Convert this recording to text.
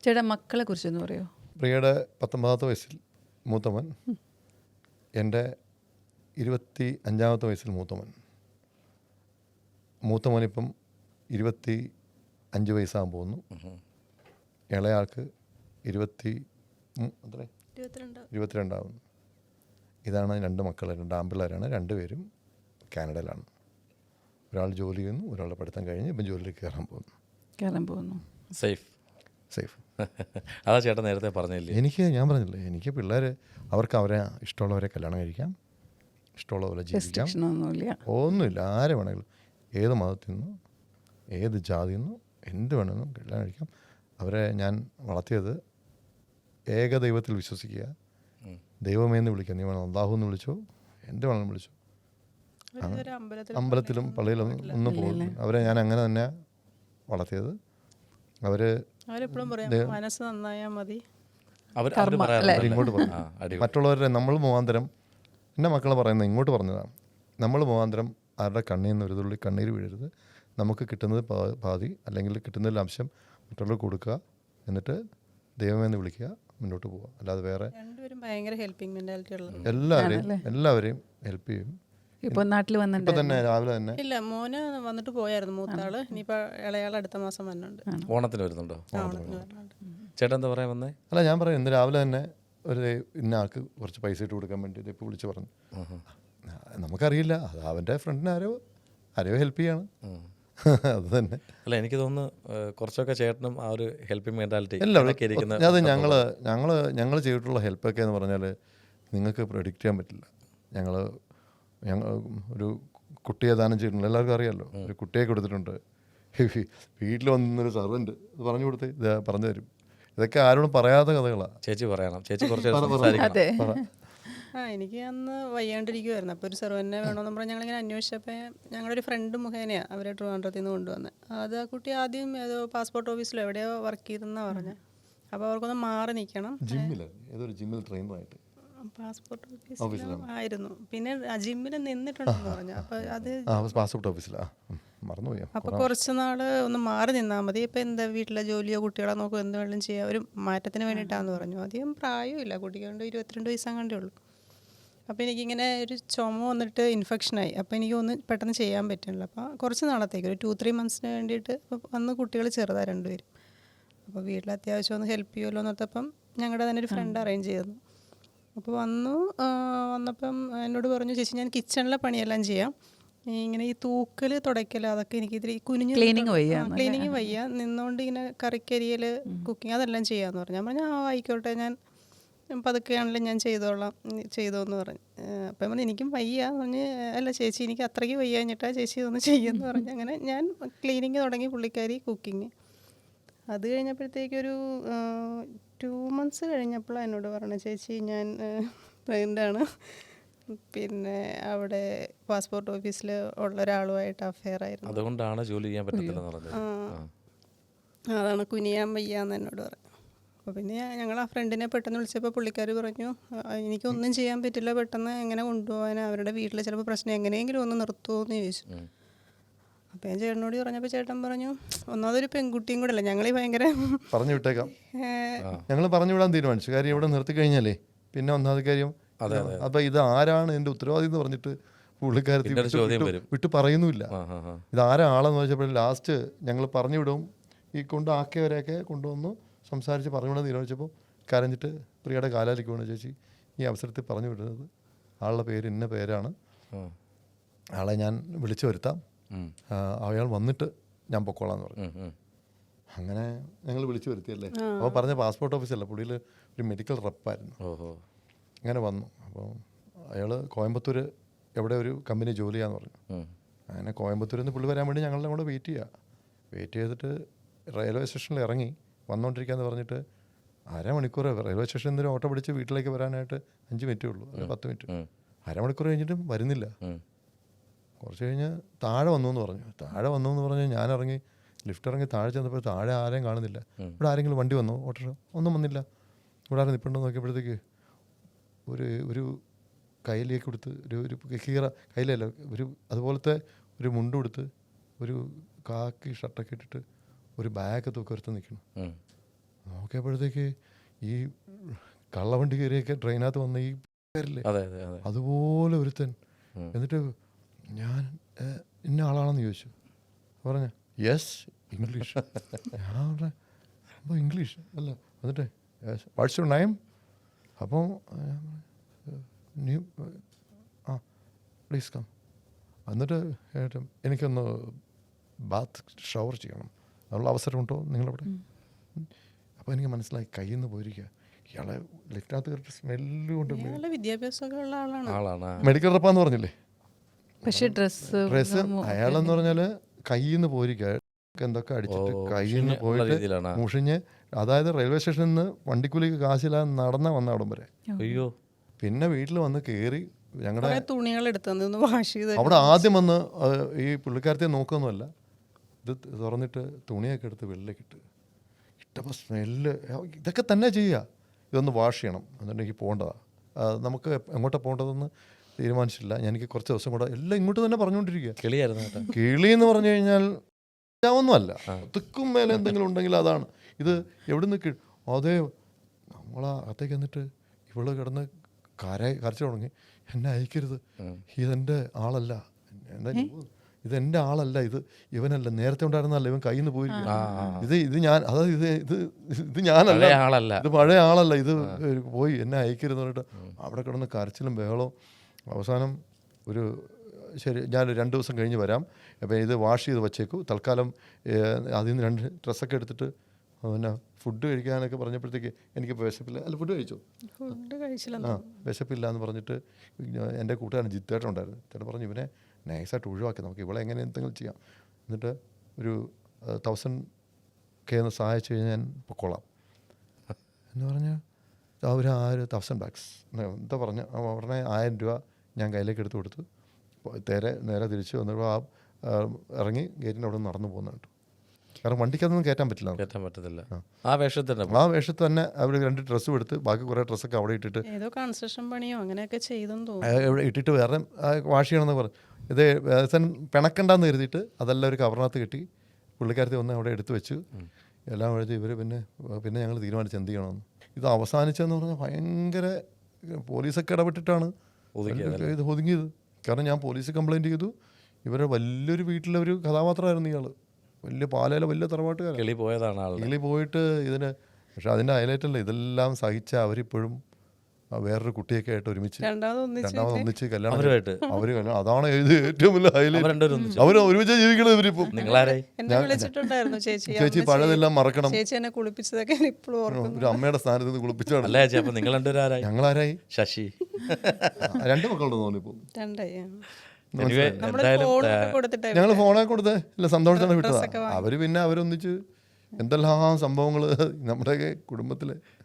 ചേട്ടാ മക്കളെ കുറിച്ചൊന്ന് പറയോ? പ്രിയയുടെ 19ാമത്തെ വയസ്സിൽ മൂത്തമൻ, എൻ്റെ 25ാമത്തെ വയസ്സിൽ മൂത്തമോനിപ്പം 25 വയസ്സാകാൻ പോകുന്നു. ഇളയാൾക്ക് 22 ആവുന്നു. ഇതാണ് 2 മക്കൾ, 2 ആൺപിള്ളേരാണ്. 2 പേരും കാനഡയിലാണ്. ഒരാൾ ജോലി ചെയ്യുന്നു, ഒരാളുടെ പഠിത്തം കഴിഞ്ഞ് ഇപ്പം ജോലിയിലേക്ക് കയറാൻ പോകുന്നു. സേഫ്. അതാ ചേട്ടൻ നേരത്തെ പറഞ്ഞില്ലേ, ഞാൻ പറഞ്ഞില്ലേ, എനിക്ക് പിള്ളേർ അവർക്ക് അവരെ ഇഷ്ടമുള്ളവരെ കല്യാണം കഴിക്കാം, ഇഷ്ടമുള്ളവരെ ജീവിക്കാം, ഒന്നുമില്ല. ആരെ വേണമെങ്കിലും, ഏത് മതത്തിൽ നിന്നും ഏത് ജാതിയിൽ നിന്നും എന്ത് വേണമെങ്കിലും കല്യാണം കഴിക്കാം. അവരെ ഞാൻ വളർത്തിയത് ഏക ദൈവത്തിൽ വിശ്വസിക്കുക, ദൈവമേന്ന് വിളിക്കുക. നീ വേണം അള്ളാഹു എന്ന് വിളിച്ചോ, എന്ത് വേണമെങ്കിലും വിളിച്ചോ. അമ്പലത്തിലും പള്ളിയിലും ഒന്നും പോകുന്നു. അവരെ ഞാൻ അങ്ങനെ തന്നെ വളർത്തിയത്. ഇങ്ങോട്ട് പറഞ്ഞു, മറ്റുള്ളവരുടെ നമ്മൾ മുഖാന്തരം, എൻ്റെ മക്കളെ പറയുന്നത് ഇങ്ങോട്ട് പറഞ്ഞതാണ്, നമ്മൾ മുഖാന്തരം ആരുടെ കണ്ണിൽ നിന്ന് ഒരു തുള്ളി കണ്ണീര് വീഴരുത്. നമുക്ക് കിട്ടുന്നത് പാതി, അല്ലെങ്കിൽ കിട്ടുന്നതിൽ അംശം മറ്റുള്ളവർക്ക് കൊടുക്കുക, എന്നിട്ട് ദൈവമേന്ന് വിളിക്കുക, മുന്നോട്ട് പോവുക. അല്ലാതെ വേറെ എല്ലാവരെയും ഹെൽപ്പ് ചെയ്യും. ഇപ്പൊ നാട്ടിൽ ഇപ്പൊ തന്നെ രാവിലെ തന്നെ ഇല്ല, മോന് വന്നിട്ട് പോയായിരുന്നു മൂത്താള്. ഇനിയിപ്പോ ഇളയാൾ അടുത്ത മാസം വന്നുണ്ട്. ഓണത്തിന് വരുന്നുണ്ടോ? ചേട്ടൻ എന്താ പറയാൻ വന്നേ? അല്ല, ഞാൻ പറയാം, ഇന്ന് രാവിലെ തന്നെ ഒരു ഇന്ന ആൾക്ക് കുറച്ച് പൈസ ഇട്ട് കൊടുക്കാൻ വേണ്ടി ഇപ്പോൾ വിളിച്ച് പറഞ്ഞു. നമുക്കറിയില്ല, അത് അവൻ്റെ ഫ്രണ്ടിന് ആരോ ഹെൽപ്പ് ചെയ്യാണ്. അത് തന്നെ. അല്ല, എനിക്ക് തോന്നുന്നു കുറച്ചൊക്കെ ചേട്ടനും ആ ഒരു ഹെൽപ്പിംഗ് മെന്റാലിറ്റി. അത് ഞങ്ങൾ ചെയ്തിട്ടുള്ള ഹെൽപ്പൊക്കെ എന്ന് പറഞ്ഞാൽ നിങ്ങൾക്ക് പ്രെഡിക്റ്റ് ചെയ്യാൻ പറ്റില്ല. ഞങ്ങൾ ഒരു കുട്ടിയെ ദാനം ചെയ്തിട്ടുണ്ട്, എല്ലാവർക്കും അറിയാമല്ലോ. ഒരു കുട്ടിയെ കൊടുത്തിട്ടുണ്ട്. വീട്ടിൽ വന്നൊരു സർവൻറ്റ് അത് പറഞ്ഞു കൊടുത്ത് പറഞ്ഞു തരും. ഇതൊക്കെ ആരോടും പറയാത്ത കഥകളാണ്. ചേച്ചി പറയണം, ചേച്ചി കുറച്ച് എനിക്ക് അന്ന് വയ്യാണ്ടിരിക്കുമായിരുന്നു. അപ്പോൾ ഒരു സെർവനെ വേണമെന്ന് പറഞ്ഞാൽ ഞങ്ങളിങ്ങനെ അന്വേഷിച്ചപ്പോൾ ഞങ്ങളുടെ ഒരു ഫ്രണ്ട് മുഖേനയാണ് അവരെ ട്രിവാൻഡ്രത്തിൽ നിന്ന് കൊണ്ടുവന്നത്. അത് ആ കുട്ടി ആദ്യം ഏതോ പാസ്പോർട്ട് ഓഫീസിലോ എവിടെയോ വർക്ക് ചെയ്തെന്നാണ് പറഞ്ഞത്. അപ്പോൾ അവർക്കൊന്ന് മാറി നിൽക്കണം. പാസ്പോർട്ട് ഓഫീസിലായിരുന്നു. പിന്നെ ജിമ്മിൽ നിന്നിട്ടുണ്ടെന്ന് പറഞ്ഞു. അപ്പോൾ അത് പാസ്പോർട്ട് ഓഫീസിലാണ് മറന്നുപോയി. അപ്പോൾ കുറച്ച് നാൾ ഒന്ന് മാറി നിന്നാൽ മതി. ഇപ്പോൾ എന്താ വീട്ടിലെ ജോലിയോ കുട്ടികളോ നോക്കുക, എന്ത് വേണമെങ്കിലും ചെയ്യാം, ഒരു മാറ്റത്തിന് വേണ്ടിയിട്ടാണെന്ന് പറഞ്ഞു. അധികം പ്രായമില്ല കുട്ടിക്ക്, കൊണ്ട് 22 വയസ്സങ്ങാണ്ടേ ഉള്ളൂ. അപ്പോൾ എനിക്കിങ്ങനെ ഒരു ചുമ വന്നിട്ട് ഇൻഫെക്ഷനായി. അപ്പോൾ എനിക്കൊന്നും പെട്ടെന്ന് ചെയ്യാൻ പറ്റുന്നില്ല. അപ്പോൾ കുറച്ച് നാളത്തേക്ക് ഒരു 2-3 മന്ത്സിന് വേണ്ടിയിട്ട് അന്ന് കുട്ടികൾ ചെറുതാണ് 2 പേരും. അപ്പോൾ വീട്ടിൽ അത്യാവശ്യം ഒന്ന് ഹെൽപ്പ് ചെയ്യുമല്ലോ എന്നോർത്തപ്പം ഞങ്ങളുടെ തന്നെ ഒരു ഫ്രണ്ട് അറേഞ്ച് ചെയ്തു. അപ്പോൾ വന്നപ്പം എന്നോട് പറഞ്ഞു, ചേച്ചി ഞാൻ കിച്ചണിലെ പണിയെല്ലാം ചെയ്യാം, ഇങ്ങനെ ഈ തൂക്കൽ തുടയ്ക്കൽ അതൊക്കെ എനിക്ക് ഇതിൽ ക്ലീനിങ് വയ്യ, നിന്നുകൊണ്ട് ഇങ്ങനെ കറിക്കരിയൽ കുക്കിങ് അതെല്ലാം ചെയ്യാമെന്ന് പറഞ്ഞു. ഞാൻ പറഞ്ഞു ആയിക്കോട്ടെ, ഞാൻ പതുക്കെയാണെങ്കിലും ഞാൻ ചെയ്തോന്ന് പറഞ്ഞു. അപ്പം പറഞ്ഞു എനിക്കും വയ്യ പറഞ്ഞ്, അല്ല ചേച്ചി എനിക്ക് അത്രയ്ക്ക് വയ്യ കഴിഞ്ഞിട്ടാ ചേച്ചി ഇതൊന്ന് ചെയ്യുമെന്ന് പറഞ്ഞു. അങ്ങനെ ഞാൻ ക്ലീനിങ് തുടങ്ങി, പുള്ളിക്കാരി കുക്കിങ്. അത് കഴിഞ്ഞപ്പോഴത്തേക്കൊരു 2 മന്ത്സ് കഴിഞ്ഞപ്പോഴാണ് എന്നോട് പറഞ്ഞത്, ചേച്ചി ഞാൻ പ്രഗ്നൻ്റാണ്, പിന്നെ അവിടെ പാസ്പോർട്ട് ഓഫീസിൽ ഉള്ള ഒരാളുമായിട്ട് അഫെയർ ആയിരുന്നു, അതുകൊണ്ടാണ് ജോലി ചെയ്യാൻ പറ്റത്തില്ലെന്ന് പറഞ്ഞത്. അതാണ് കുനിയാൻ വയ്യാന്ന് എന്നോട് പറഞ്ഞു. അപ്പോൾ പിന്നെ ഞങ്ങൾ ആ ഫ്രണ്ടിനെ പെട്ടെന്ന് വിളിച്ചപ്പോൾ പുള്ളിക്കാർ പറഞ്ഞു, എനിക്കൊന്നും ചെയ്യാൻ പറ്റില്ല, പെട്ടെന്ന് എങ്ങനെ കൊണ്ടുപോകാൻ, അവരുടെ വീട്ടിൽ ചിലപ്പോൾ പ്രശ്നം, എങ്ങനെയെങ്കിലും ഒന്ന് നിർത്തുമോ എന്ന് ചോദിച്ചു. അപ്പം ഞാൻ ചേട്ടനോട് പറഞ്ഞപ്പോൾ ചേട്ടൻ പറഞ്ഞു, ഒന്നാമതൊരു പെൺകുട്ടിയും കൂടെ അല്ല, ഞങ്ങൾ ഭയങ്കര പറഞ്ഞു വിട്ടേക്കാം, ഞങ്ങൾ പറഞ്ഞു വിടാൻ തീരുമാനിച്ചു. കാര്യം ഇവിടെ നിർത്തി കഴിഞ്ഞാലേ പിന്നെ ഒന്നാമത് കാര്യം, അപ്പം ഇത് ആരാണ് എൻ്റെ ഉത്തരവാദി എന്ന് പറഞ്ഞിട്ട് പുള്ളിക്കാരത്തി വിട്ട് പറയുന്നുമില്ല. ഇത് ആരാളെന്ന് ചോദിച്ചപ്പോൾ ലാസ്റ്റ് ഞങ്ങൾ പറഞ്ഞു വിടും, ഈ കൊണ്ടാക്കിയവരെയൊക്കെ കൊണ്ടുവന്നു സംസാരിച്ച് പറഞ്ഞു വിടാൻ തീരുമാനിച്ചപ്പോൾ കരഞ്ഞിട്ട് പ്രിയയുടെ കാലാലേക്ക് വീണു, ചേച്ചി ഈ അവസരത്തിൽ പറഞ്ഞു വിടുന്നത് ആളുടെ പേര് ഇന്ന പേരാണ്, ആളെ ഞാൻ വിളിച്ചു വരുത്താം, അയാൾ വന്നിട്ട് ഞാൻ പൊക്കോളാന്ന് പറഞ്ഞു. അങ്ങനെ ഞങ്ങൾ വിളിച്ചു വരുത്തിയല്ലേ. അപ്പോൾ പറഞ്ഞ പാസ്പോർട്ട് ഓഫീസല്ല, പുള്ളിയിൽ ഒരു മെഡിക്കൽ റെപ്പായിരുന്നു. അങ്ങനെ വന്നു. അപ്പോൾ അയാൾ കോയമ്പത്തൂർ എവിടെ ഒരു കമ്പനി ജോലി ചെയ്യാന്ന് പറഞ്ഞു. അങ്ങനെ കോയമ്പത്തൂരിൽ നിന്ന് പുള്ളി വരാൻ വേണ്ടി ഞങ്ങളെല്ലാം കൂടെ വെയിറ്റ് ചെയ്തിട്ട് റെയിൽവേ സ്റ്റേഷനിൽ ഇറങ്ങി വന്നുകൊണ്ടിരിക്കുകയെന്ന് പറഞ്ഞിട്ട് അരമണിക്കൂർ റെയിൽവേ സ്റ്റേഷനിൽ നിന്ന് ഓട്ടോ പിടിച്ച് വീട്ടിലേക്ക് വരാനായിട്ട് 5 മിനിറ്റേ ഉള്ളൂ, 10 മിനിറ്റ്. അരമണിക്കൂർ കഴിഞ്ഞിട്ടും വരുന്നില്ല. കുറച്ച് കഴിഞ്ഞ് താഴെ വന്നു എന്ന് പറഞ്ഞു. ഞാൻ ഇറങ്ങി ലിഫ്റ്റ് ഇറങ്ങി താഴെ ചെന്നപ്പോൾ താഴെ ആരെയും കാണുന്നില്ല. ഇവിടെ ആരെങ്കിലും വണ്ടി വന്നോ, ഓട്ടോ ഒന്നും വന്നില്ല. ഇവിടെ ആരും നിൽപ്പുണ്ടോ നോക്കിയപ്പോഴത്തേക്ക് ഒരു കയ്യിലേക്ക് കൊടുത്ത് ഒരു കീറ കയ്യിലല്ല, അതുപോലത്തെ ഒരു മുണ്ട് കൊടുത്ത് ഒരു കാക്കി ഷർട്ടൊക്കെ ഇട്ടിട്ട് ഒരു ബാഗ് തൂക്കി ഒരുത്ത് നിൽക്കണം. നോക്കിയപ്പോഴത്തേക്ക് ഈ കള്ളവണ്ടി കയറിയൊക്കെ ട്രെയിനകത്ത് വന്ന ഈ പേരില്ലേ അതെ അതെ അതെ. അതുപോലെ ഒരുത്തൻ. എന്നിട്ട് ഞാൻ ഇന്ന ആളാണെന്ന് ചോദിച്ചു. പറഞ്ഞ യെസ് ഇംഗ്ലീഷ്. ഞാൻ പറഞ്ഞ അപ്പോൾ ഇംഗ്ലീഷ് അല്ല. എന്നിട്ട് വാട്ട്സ് യുവർ നെയിം? അപ്പം നീ ആ പ്ലീസ് കം. എന്നിട്ട് എനിക്കൊന്ന് ബാത്ത് ഷവർ ചെയ്യണം, അതിനുള്ള അവസരമുണ്ടോ നിങ്ങളവിടെ? അപ്പോൾ എനിക്ക് മനസ്സിലായി കയ്യിൽ നിന്ന് പോയിരിക്കുക. ഇയാളെ ലിഫ്റ്റിനകത്ത് കയറിയിട്ട് സ്മെല്ല് കൊണ്ട് നല്ല വിദ്യാഭ്യാസമൊക്കെ ഉള്ള ആളാണ്. ആളാണ്. മെഡിക്കൽ റെപ്പാന്ന് പറഞ്ഞില്ലേ പക്ഷെ ഡ്രസ്സ് അയാളെന്ന് പറഞ്ഞാൽ കയ്യിൽ നിന്ന് പോയിരിക്കുക. എന്തൊക്കെ അടിച്ചിട്ട് കയ്യിൽ നിന്ന് പോയിട്ട് രീതിയിലാണ്. മുഷിഞ്ഞ്, അതായത് റെയിൽവേ സ്റ്റേഷനിൽ നിന്ന് വണ്ടിക്കൂലിക്ക് കാശില്ലാതെ വന്ന അവിടം വരെ. അയ്യോ. പിന്നെ വീട്ടിൽ വന്ന് കയറി ഞങ്ങളുടെ തുണികൾ എടുത്തു വാഷ് ചെയ്ത് അവിടെ ആദ്യം വന്ന് ഈ പുള്ളിക്കാരത്തെ നോക്കുകയൊന്നുമല്ല, ഇത് തുറന്നിട്ട് തുണിയൊക്കെ എടുത്ത് വെള്ളിലേക്ക് ഇട്ടപ്പോൾ സ്മെല്ല്. ഇതൊക്കെ തന്നെ ചെയ്യുക. ഇതൊന്ന് വാഷ് ചെയ്യണം, എന്നിട്ട് പോകേണ്ടതാണ്. നമുക്ക് എങ്ങോട്ടാണ് പോകേണ്ടതെന്ന് തീരുമാനിച്ചില്ല. എനിക്ക് കുറച്ച് ദിവസം കൂടെ എല്ലാം ഇങ്ങോട്ട് തന്നെ പറഞ്ഞുകൊണ്ടിരിക്കുക. കിളിയായിരുന്നു കേട്ടോ. കിളി എന്ന് പറഞ്ഞു കഴിഞ്ഞാൽ ഒന്നുമല്ല, തിക്കും മേലെ എന്തെങ്കിലും ഉണ്ടെങ്കിൽ അതാണ്. ഇത് എവിടെ നിന്ന് അതേ നമ്മളകത്തേക്ക് എന്നിട്ട് ഇവള് കിടന്ന് കരച്ചു തുടങ്ങി. എന്നെ അയക്കരുത്, ഇതെൻ്റെ ആളല്ല, ഇതെൻ്റെ ആളല്ല, ഇവനല്ല, നേരത്തെ ഉണ്ടായിരുന്നല്ല, ഇവൻ കയ്യിൽ നിന്ന് പോയിരിക്കും. ഇത് ഞാൻ, അതായത് ഇത് ഞാനല്ല, ഇത് പഴയ ആളല്ല, ഇത് പോയി, എന്നെ അയക്കരുതെന്ന് പറഞ്ഞിട്ട് അവിടെ കിടന്ന് കരച്ചിലും ബഹളവും. അവസാനം ഒരു ശരി ഞാൻ 2 ദിവസം കഴിഞ്ഞ് വരാം, അപ്പോൾ ഇത് വാഷ് ചെയ്ത് വച്ചേക്കൂ, തൽക്കാലം അതിൽ നിന്ന് 2 ഡ്രസ്സൊക്കെ എടുത്തിട്ട് പിന്നെ ഫുഡ് കഴിക്കാനൊക്കെ പറഞ്ഞപ്പോഴത്തേക്ക് എനിക്കിപ്പോൾ വിശപ്പില്ല. അല്ല, ഫുഡ് കഴിച്ചോ? ഫുഡ് കഴിച്ചില്ല. വിശപ്പില്ല എന്ന് പറഞ്ഞിട്ട് എൻ്റെ കൂട്ടുകാരൻ ജിത്തേട്ടൻ ഉണ്ടായിരുന്നു. ചേട്ടൻ പറഞ്ഞു ഇവനെ നൈസായിട്ട് ഒഴിവാക്കി, നമുക്ക് ഇവളെ എങ്ങനെ എന്തെങ്കിലും ചെയ്യാം, എന്നിട്ട് ഒരു 1000K എന്ന് സഹായിച്ചു കഴിഞ്ഞാൽ ഞാൻ പൊക്കോളാം എന്ന് പറഞ്ഞാൽ അവർ 1000 ബാഗ്സ് എന്താ പറഞ്ഞ ഉടനെ 1000 രൂപ ഞാൻ കയ്യിലേക്ക് എടുത്ത് കൊടുത്തു. നേരെ തിരിച്ച് വന്നപ്പോൾ ഇറങ്ങി ഗേറ്റിൻ്റെ അവിടെ നടന്നു പോകുന്നുണ്ട്. കാരണം വണ്ടിക്കതൊന്നും കയറ്റാൻ പറ്റത്തില്ല. ആ വേഷത്തിൽ തന്നെ അവർ 2 ഡ്രസ്സും എടുത്ത് ബാക്കി കുറേ ഡ്രസ്സൊക്കെ അവിടെ ഇട്ടിട്ട് ഏതോ കൺസ്ട്രക്ഷൻ പണിയോ അങ്ങനെയൊക്കെ ചെയ്തെന്ന് തോന്നുന്നു, ഇവിടെ ഇട്ടിട്ട് വേറെ വാഷ് ചെയ്യണമെന്ന് പറഞ്ഞു. ഇത് പിണക്കണ്ടെന്ന് കരുതിയിട്ട് അതെല്ലാം ഒരു കവറിനകത്ത് കെട്ടി പുള്ളിക്കാരത്തെ ഒന്ന് അവിടെ എടുത്തു വെച്ചു. എല്ലാം എഴുതി ഇവർ പിന്നെ ഞങ്ങൾ തീരുമാനിച്ച് എന്ത് ചെയ്യണമെന്ന്. ഇത് അവസാനിച്ചതെന്ന് പറഞ്ഞാൽ ഭയങ്കര പോലീസൊക്കെ ഇടപെട്ടിട്ടാണ് ഇത് ഒതുങ്ങിയത്. കാരണം ഞാൻ പോലീസ് കംപ്ലയിൻറ്റ് ചെയ്തു. ഇവരെ വലിയൊരു വീട്ടിലെ ഒരു കഥാപാത്രമായിരുന്നു ഇയാൾ, വലിയ പാലയിലെ വലിയ തറവാട്ടുകാരൻ. കിളി പോയിട്ട് ഇതിന്. പക്ഷെ അതിൻ്റെ ഹൈലൈറ്റല്ല, ഇതെല്ലാം സഹിച്ച അവരിപ്പോഴും വേറൊരു കുട്ടിയൊക്കെ ആയിട്ട് ഒരുമിച്ച് രണ്ടാമതൊന്നിച്ച് കല്യാണം. അതാണ് ഏറ്റവും വലിയ ഹൈലൈറ്റ്. അവർ ഒരുമിച്ച് ജീവിക്കണത് ഇവരിപ്പം. ചേച്ചി പഴയതെല്ലാം മറക്കണം, ഒരു അമ്മയുടെ സ്ഥാനത്ത് നിന്ന് കുളിപ്പിച്ചാണ്. ഞങ്ങളാരായി? ശശി. 2 മക്കളുണ്ട് തോന്നിപ്പോ. ഞങ്ങൾ ഫോണൊക്കെ കൊടുത്തേ ഇല്ല, സന്തോഷത്തോടെ വിട്ടതാ. അവര് പിന്നെ അവരൊന്നിച്ച് എന്തെല്ലാം സംഭവങ്ങള് നമ്മുടെയൊക്കെ കുടുംബത്തിലെ